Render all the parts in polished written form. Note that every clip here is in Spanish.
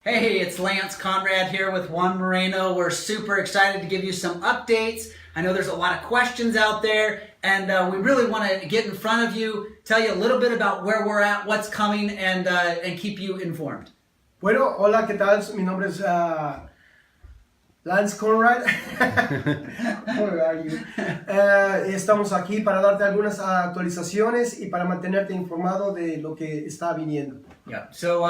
Hey, it's Lance Conrad here with Juan Moreno. We're super excited to give you some updates. I know there's a lot of questions out there, and we really want to get in front of you, tell you a little bit about where we're at, what's coming, and keep you informed. Bueno, hola, ¿qué tal? Mi nombre es Lance Conrad. Where are you? Estamos aquí para darte algunas actualizaciones y para mantenerte informado de lo que está viniendo. Yeah. So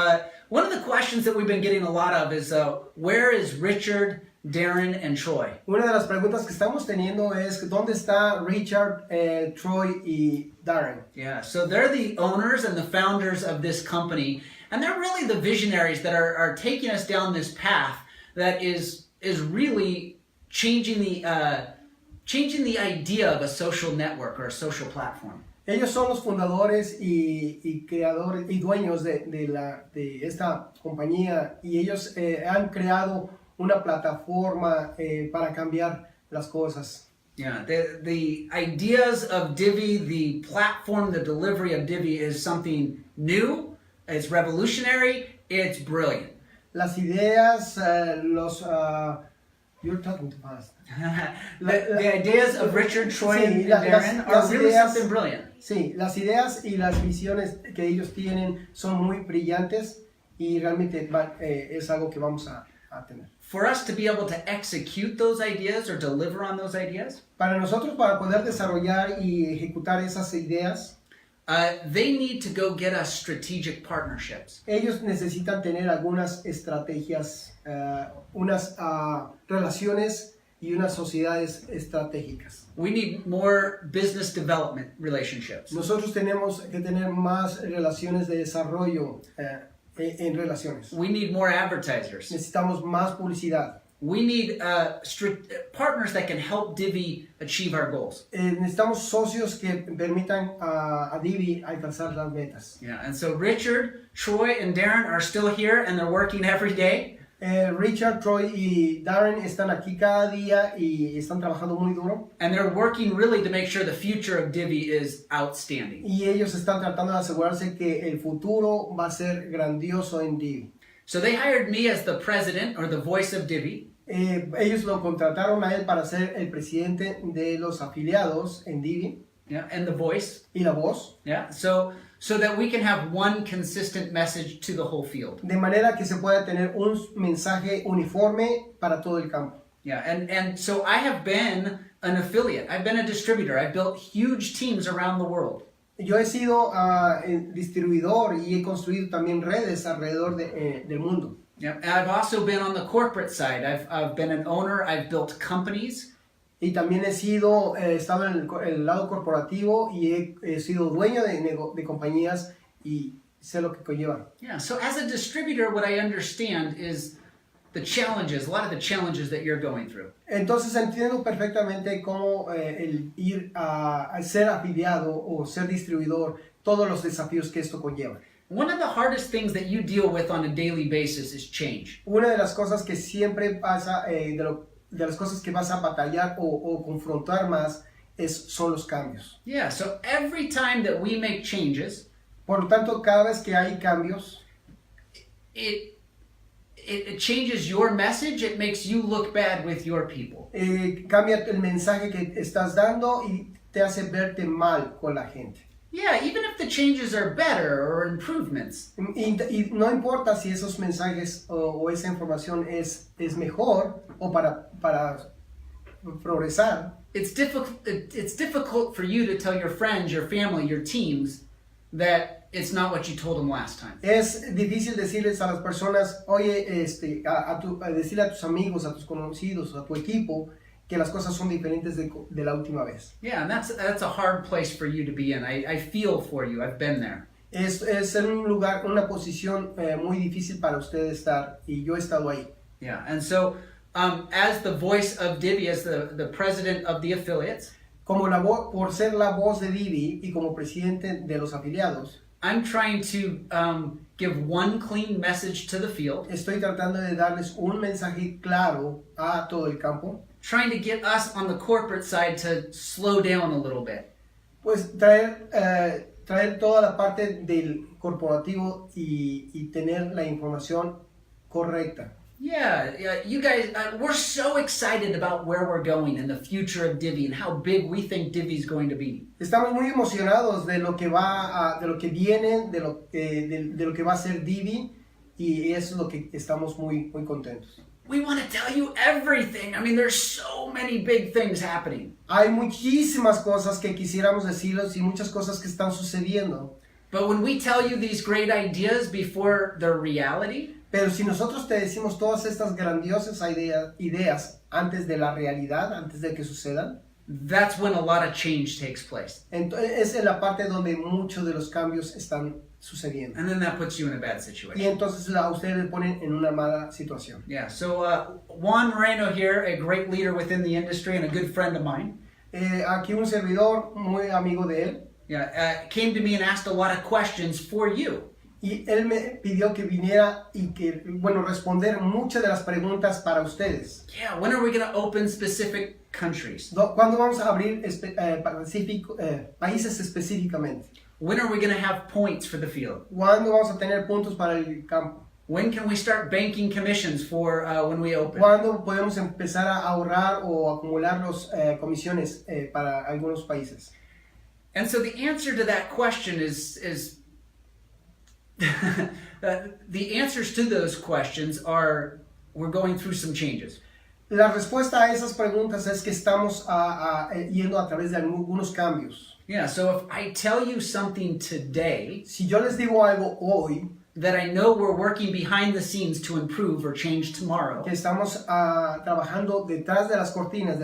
one of the questions that we've been getting a lot of is where is Richard, Darren, and Troy? Una de las preguntas que estamos teniendo es ¿dónde está Richard, Troy y Darren? Yeah. So they're the owners and the founders of this company, and they're really the visionaries that are taking us down this path that is really changing the idea of a social network or a social platform. Ellos son los fundadores y creadores y dueños de esta compañía y ellos han creado una plataforma para cambiar las cosas. Yeah, the ideas of Divvee, the platform, the delivery of Divvee is something new, it's revolutionary, it's brilliant. Las ideas, you're talking too fast. The ideas of Richard, Troy, sí, and Darren are really something brilliant. Sí, las ideas y las visiones que ellos tienen son muy brillantes y realmente es algo que vamos a tener. For us to be able to execute those ideas or deliver on those ideas, para nosotros, para poder desarrollar y ejecutar esas ideas, they need to go get us strategic partnerships. Ellos necesitan tener algunas estrategias, unas relaciones y unas sociedades estratégicas. We need more business development relationships. Nosotros tenemos que tener más relaciones de desarrollo en relaciones. We need more advertisers. Necesitamos más publicidad. We need partners that can help Divvee achieve our goals. Necesitamos socios que permitan a Divvee alcanzar las metas. Yeah, and so Richard, Troy, and Darren are still here and they're working every day. Richard, Troy y Darren están aquí cada día y están trabajando muy duro. And they're working really to make sure the future of Divvee is outstanding. Y ellos están tratando de asegurarse que el futuro va a ser grandioso en Divvee. So they hired me as the president or the voice of Divvee. Ellos lo contrataron a él para ser el presidente de los afiliados en Divvee. Yeah, and the voice. Y la voz. Yeah, so that we can have one consistent message to the whole field. De manera que se pueda tener un mensaje uniforme para todo el campo. Yeah, and so I have been an affiliate. I've been a distributor. I've built huge teams around the world. Yo he sido distribuidor y he construido también redes alrededor del mundo. Yeah, and I've also been on the corporate side. I've been an owner. I've built companies. Y también he estado en el lado corporativo y he sido dueño de compañías y sé lo que conlleva. Yeah, so as a distributor, what I understand is the challenges, a lot of the challenges that you're going through. Entonces entiendo perfectamente cómo el ir a ser afiliado o ser distribuidor, todos los desafíos que esto conlleva. One of the hardest things that you deal with on a daily basis is change. Una de las cosas que siempre pasa, de las cosas que vas a batallar o confrontar más son los cambios. Yeah, so every time that we make changes, por lo tanto, cada vez que hay cambios, it changes your message. It makes you look bad with your people. Cambia el mensaje que estás dando y te hace verte mal con la gente. Yeah, even if the changes are better or improvements. Y no importa si esos mensajes o esa información es mejor o para progresar. It's difficult for you to tell your friends, your family, your teams that it's not what you told them last time. Es difícil decirles a las personas, oye, decirle a tus amigos, a tus conocidos, a tu equipo, que las cosas son diferentes de la última vez. Yeah, and that's a hard place for you to be in. I feel for you. I've been there. Es en un lugar, una posición muy difícil para usted estar y yo he estado ahí. Yeah, and so as the voice of Divvee, as the president of the affiliates, por ser la voz de Divvee y como presidente de los afiliados, I'm trying to give one clean message to the field. Estoy tratando de darles un mensaje claro a todo el campo. Trying to get us on the corporate side to slow down a little bit. Pues traer toda la parte del corporativo y tener la información correcta. Yeah, you guys, we're so excited about where we're going and the future of Divvee and how big we think Divvee is going to be. Estamos muy emocionados de lo que de lo que viene, de lo que va a ser Divvee, y eso es lo que estamos muy contentos. We want to tell you everything. I mean, there's so many big things happening. Hay muchísimas cosas que quisiéramos decirles y muchas cosas que están sucediendo. But when we tell you these great ideas before they're reality, Pero si nosotros te decimos todas estas grandiosas ideas antes de la realidad, antes de que sucedan, that's when a lot of change takes place. entonces es en la parte donde muchos de los cambios están sucediendo. And then that puts you in a bad Y situation. entonces a ustedes le ponen en una mala situación. Yeah, so Juan Moreno here, a great leader within the industry and a good friend of mine, Aquí un servidor muy amigo de él, came to me and asked a lot of questions for you. y él me pidió que viniera y que, bueno, responder muchas de las preguntas para ustedes. Yeah, when are we going to open specific countries? ¿Cuándo vamos a abrir países específicamente? When are we going to have points for the field? ¿Cuándo vamos a tener puntos para el campo? When can we start banking commissions for when we open? ¿Cuándo podemos empezar a ahorrar o acumular las comisiones para algunos países? And so the answer to that question is the answers to those questions are we're going through some changes. La respuesta a esas preguntas es que estamos yendo a través de algunos cambios. Yeah, so if I tell you something today Si yo les digo algo hoy, that I know we're working behind the scenes to improve or change tomorrow, que estamos trabajando detrás de las cortinas,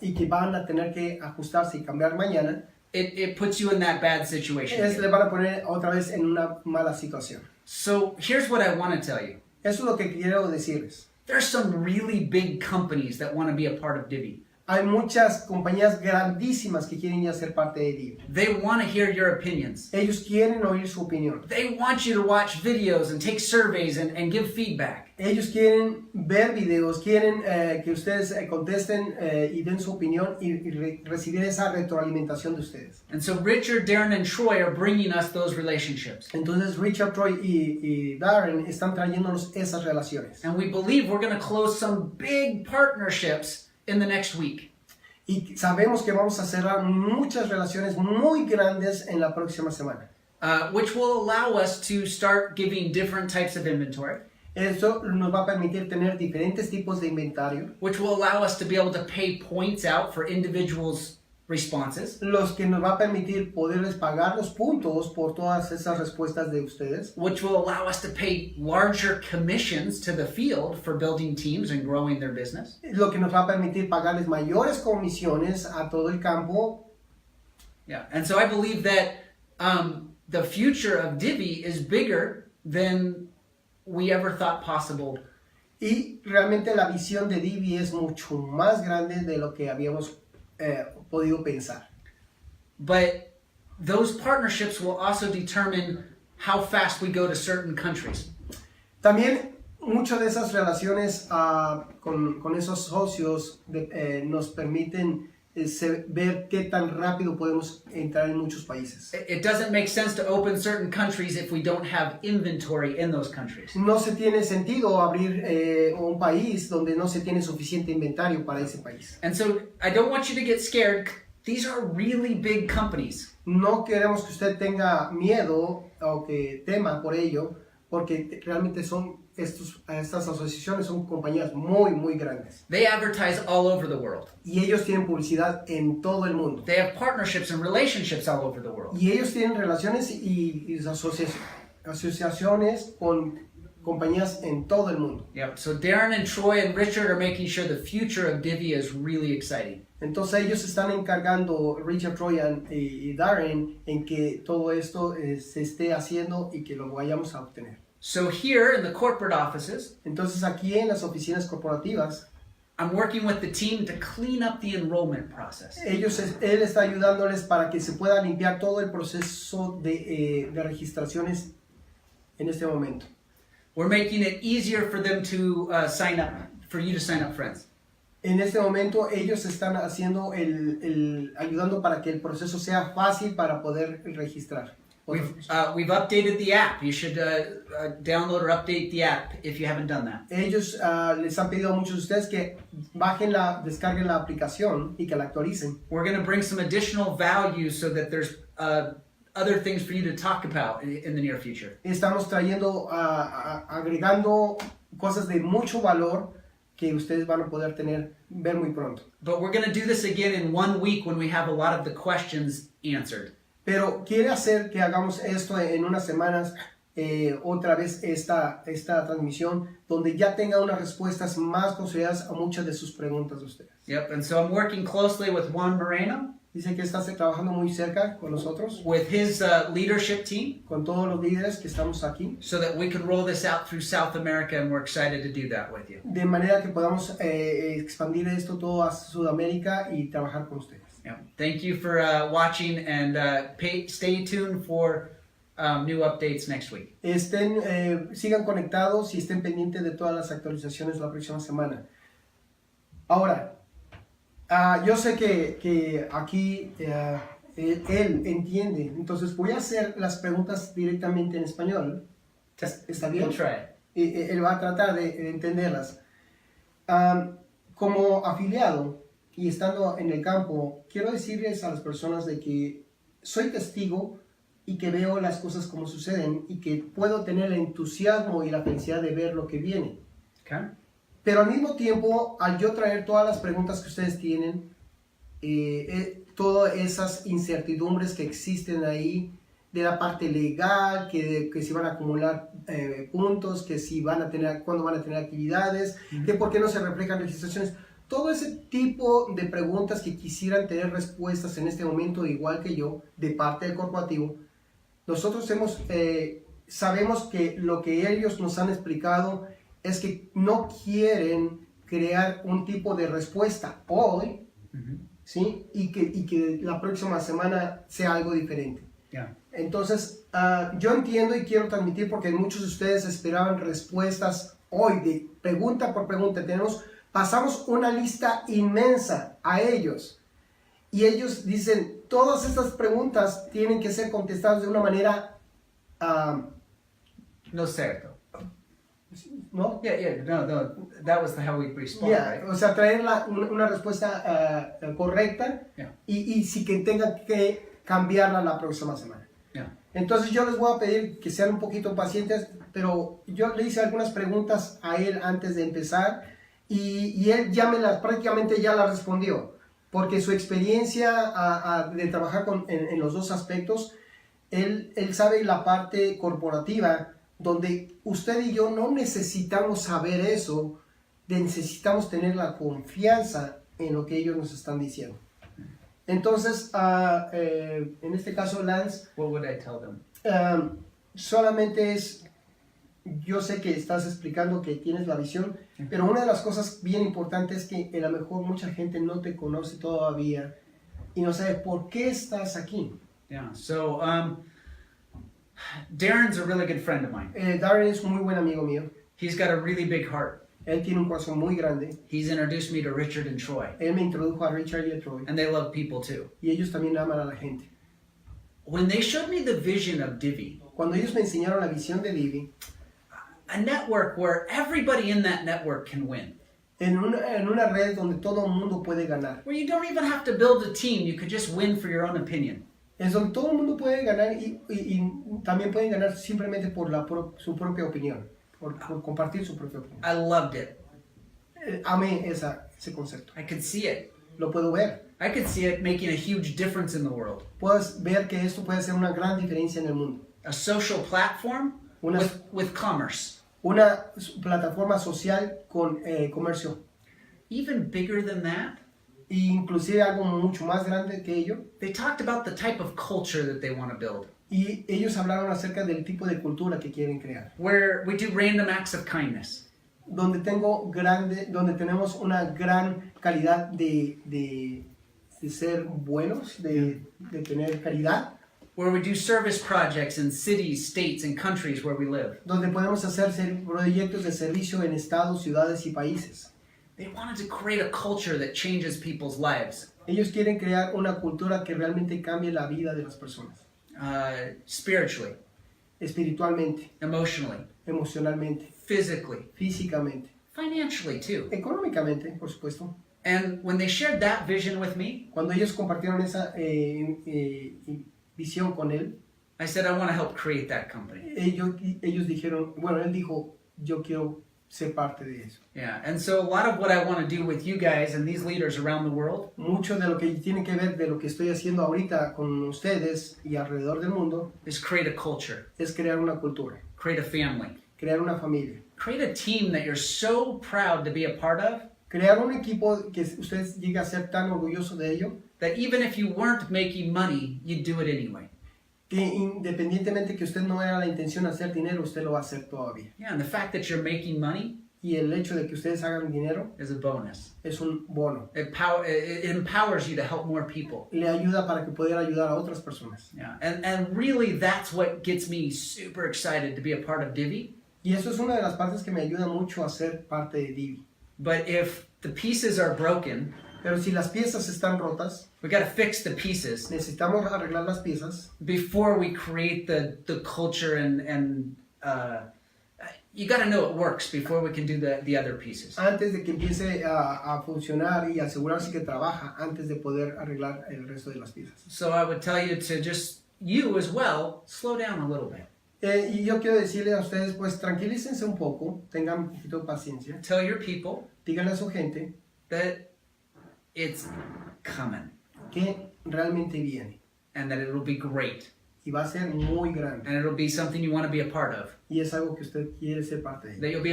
y que van a tener que ajustarse y cambiar mañana, it puts you in that bad situation. le van a poner otra vez en una mala situación. So here's what I want to tell you. Eso es lo que quiero decirles. There's some really big companies that want to be a part of Divvee. Hay muchas compañías grandísimas que quieren ya ser parte de Divvee. They want to hear your opinions. Ellos quieren oír su opinión. They want you to watch videos and take surveys and give feedback. Ellos quieren ver videos, quieren que ustedes contesten y den su opinión y recibir esa retroalimentación de ustedes. And so Richard, Darren, and Troy are bringing us those relationships. Entonces Richard, Troy y Darren están trayéndonos esas relaciones. And we believe we're going to close some big partnerships in the next week. Y sabemos que vamos a cerrar muchas relaciones muy grandes en la próxima semana. Which will allow us to start giving different types of inventory. Eso nos va a permitir tener diferentes tipos de inventario. Which will allow us to be able to pay points out for individuals' responses. Los que nos va a permitir poderles pagar los puntos por todas esas respuestas de ustedes. Which will allow us to pay larger commissions to the field for building teams and growing their business. Lo que nos va a permitir pagarles mayores comisiones a todo el campo. Yeah, and so I believe that the future of Divvee is bigger than we ever thought possible. Y realmente la visión de Divvee es mucho más grande de lo que habíamos podido pensar. But those partnerships will also determine how fast we go to certain countries. También muchas de esas relaciones con esos socios nos permiten ver qué tan rápido podemos entrar en muchos países. It doesn't make sense to open certain countries if we don't have inventory in those countries. No se tiene sentido abrir un país donde no se tiene suficiente inventario para ese país. And so I don't want you to get scared. These are really big companies. No queremos que usted tenga miedo o que tema por ello, porque realmente estas asociaciones son compañías muy grandes. They advertise all over the world. Y ellos tienen publicidad en todo el mundo. They have partnerships and relationships all over the world. Y ellos tienen relaciones y asociaciones con compañías en todo el mundo. Yep. So Darren and Troy and Richard are making sure the future of Divvee is really exciting. Entonces ellos están encargando, Richard, Troy y Darren, en que todo esto se esté haciendo y que lo vayamos a obtener. So here in the corporate offices, Entonces aquí en las oficinas corporativas, I'm working with the team to clean up the enrollment process. él está ayudándoles para que se pueda limpiar todo el proceso de registraciones en este momento. We're making it easier for them to sign up, for you to sign up friends. En este momento ellos están haciendo ayudando para que el proceso sea fácil para poder registrar. We've updated the app. You should download or update the app if you haven't done that. Ellos les han pedido a muchos de ustedes que descarguen la aplicación y que la actualicen. We're going to bring some additional value so that there's other things for you to talk about in the near future. Estamos trayendo, agregando cosas de mucho valor que ustedes van a poder ver muy pronto. But we're going to do this again in 1 week when we have a lot of the questions answered. Pero quiere hacer que hagamos esto en unas semanas, otra vez esta transmisión, donde ya tenga unas respuestas más consolidadas a muchas de sus preguntas de ustedes. Yep, and so I'm working closely with Juan Moreno, Dice que está trabajando muy cerca con nosotros, with his leadership team, con todos los líderes que estamos aquí, so that we can roll this out through South America, and we're excited to do that with you. de manera que podamos expandir esto todo a Sudamérica y trabajar con ustedes. Yeah. Thank you for watching, and stay tuned for new updates next week. Sigan conectados y estén pendientes de todas las actualizaciones la próxima semana. Ahora, yo sé que aquí él entiende, entonces voy a hacer las preguntas directamente en español. ¿Está bien? We'll try. Él va a tratar de entenderlas. Como afiliado y estando en el campo, quiero decirles a las personas de que soy testigo y que veo las cosas como suceden y que puedo tener el entusiasmo y la felicidad de ver lo que viene. Okay. Pero al mismo tiempo, al yo traer todas las preguntas que ustedes tienen, todas esas incertidumbres que existen ahí, de la parte legal, que si van a acumular puntos, que si van a tener, cuándo van a tener actividades, que por qué no se reflejan registraciones. Todo ese tipo de preguntas que quisieran tener respuestas en este momento, igual que yo, de parte del corporativo, nosotros sabemos que lo que ellos nos han explicado es que no quieren crear un tipo de respuesta hoy, ¿sí? Y que la próxima semana sea algo diferente. Yeah. Entonces, yo entiendo y quiero transmitir porque muchos de ustedes esperaban respuestas hoy, de pregunta por pregunta. Pasamos una lista inmensa a ellos y ellos dicen, todas estas preguntas tienen que ser contestadas de una manera... No cierto. ¿No? No, that was how we respond, right? O sea, traer una respuesta correcta y si que tengan que cambiarla la próxima semana. Yeah. Entonces yo les voy a pedir que sean un poquito pacientes, pero yo le hice algunas preguntas a él antes de empezar y él prácticamente ya las respondió, porque su experiencia de trabajar en los dos aspectos, él sabe la parte corporativa, donde usted y yo no necesitamos saber eso, necesitamos tener la confianza en lo que ellos nos están diciendo. Entonces, en este caso, Lance, What would I tell them? Solamente yo sé que estás explicando que tienes la visión, pero una de las cosas bien importantes es que a lo mejor mucha gente no te conoce todavía y no sabe por qué estás aquí. Yeah, so Darren's a really good friend of mine. Darren es un muy buen amigo mío. He's got a really big heart. Él tiene un corazón muy grande. He's introduced me to Richard and Troy. Él me introdujo a Richard y a Troy. And they love people too. Y ellos también aman a la gente. When they showed me the vision of Divvee, Cuando ellos me enseñaron la visión de Divvee, a network where everybody in that network can win. en una red donde todo el mundo puede ganar. Where you don't even have to build a team, you could just win for your own opinion. Es donde todo el mundo puede ganar y también pueden ganar simplemente por su propia opinión, por compartir su propia opinión. I loved it. Amé ese concepto. I could see it. Lo puedo ver. I could see it making a huge difference in the world. Puedes ver que esto puede hacer una gran diferencia en el mundo. A social platform with commerce. Una plataforma social con comercio. Even bigger than that, E inclusive algo mucho más grande que ello. they talked about the type of culture that they want to build. Y ellos hablaron acerca del tipo de cultura que quieren crear. Where we do random acts of kindness. Donde tenemos una gran calidad de ser buenos, de tener caridad. Where we do service projects in cities, states, and countries where we live. Donde podemos hacer proyectos de servicio en estados, ciudades y países. They wanted to create a culture that changes people's lives. Ellos quieren crear una cultura que realmente cambie la vida de las personas. spiritually, espiritualmente, emotionally, emocionalmente, physically, físicamente, financially too. económicamente, por supuesto. And when they shared that vision with me, Cuando ellos compartieron esa visión con él, I said, I want to help create that company. ellos dijeron, bueno, él dijo, yo quiero ser parte de eso. Yeah, and so a lot of what I want to do with you guys and these leaders around the world Mucho de lo que tiene que ver de lo que estoy haciendo ahorita con ustedes y alrededor del mundo is create a culture, es crear una cultura, create a family, crear una familia, create a team that you're so proud to be a part of crear un equipo que ustedes lleguen a ser tan orgullosos de ello, that even if you weren't making money, you'd do it anyway. que independientemente que usted no era la intención hacer dinero, usted lo va a hacer todavía. Yeah, and the fact that you're making money Y el hecho de que ustedes hagan dinero is a bonus. es un bono. It empowers you to help more people. Le ayuda para que pueda ayudar a otras personas. Yeah, and really that's what gets me super excited to be a part of Divvee. Y eso es una de las partes que me ayuda mucho a ser parte de Divvee. But if the pieces are broken, Pero si las piezas están rotas, we got to fix the pieces necesitamos arreglar las piezas before we create the culture and you got to know it works before we can do the other pieces. antes de que empiece a funcionar y asegurarse que trabaja antes de poder arreglar el resto de las piezas. So I would tell you to just, you as well, slow down a little bit. Y yo quiero decirle a ustedes, pues tranquilícense un poco, tengan un poquito de paciencia, Tell your people díganle a su gente that it's coming que realmente viene and that it'll be great y va a ser muy grande and it'll be something you want to be a part of. y es algo que usted quiere ser parte de ello. That you'll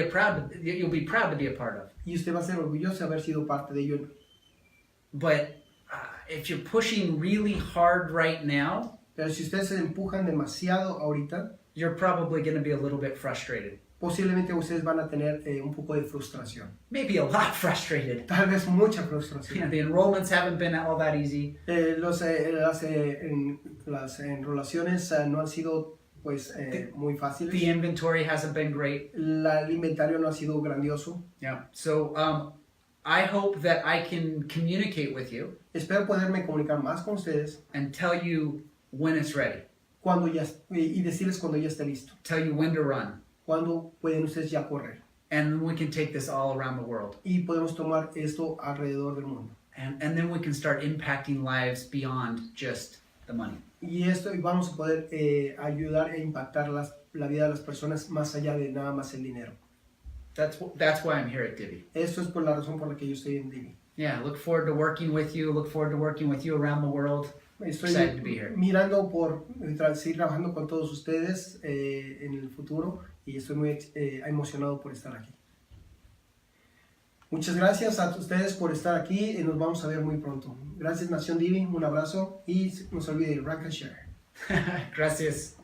be proud to be a part of. Y usted va a ser orgulloso de haber sido parte de ello. But if you're pushing really hard right now, Pero si ustedes se empujan demasiado ahorita, you're probably going to be a little bit frustrated. posiblemente ustedes van a tener un poco de frustración. Maybe a lot frustrated. Tal vez mucha You frustración. know, the enrollments haven't been all that easy. Las enrolaciones no han sido pues muy fáciles. The inventory hasn't been great. El inventario no ha sido grandioso. Yeah. So I hope that I can communicate with you Espero poderme comunicar más con ustedes and tell you when it's ready. y decirles cuando ya esté listo. Tell you when to run. Cuando pueden ustedes ya correr. And we can take this all around the world. Y podemos tomar esto alrededor del mundo. And then we can start impacting lives beyond just the money. Y vamos a poder ayudar e impactar la vida de las personas más allá de nada más el dinero. That's why I'm here at Divvee. Esto es por la razón por la que yo estoy en Divvee. Yeah, look forward to working with you. Look forward to working with you around the world. Estoy Excited to be here. mirando por seguir trabajando con todos ustedes en el futuro y estoy muy emocionado por estar aquí. Muchas gracias a ustedes por estar aquí y nos vamos a ver muy pronto. Gracias Nación Divvee, un abrazo y no se olviden, rank and share. Gracias.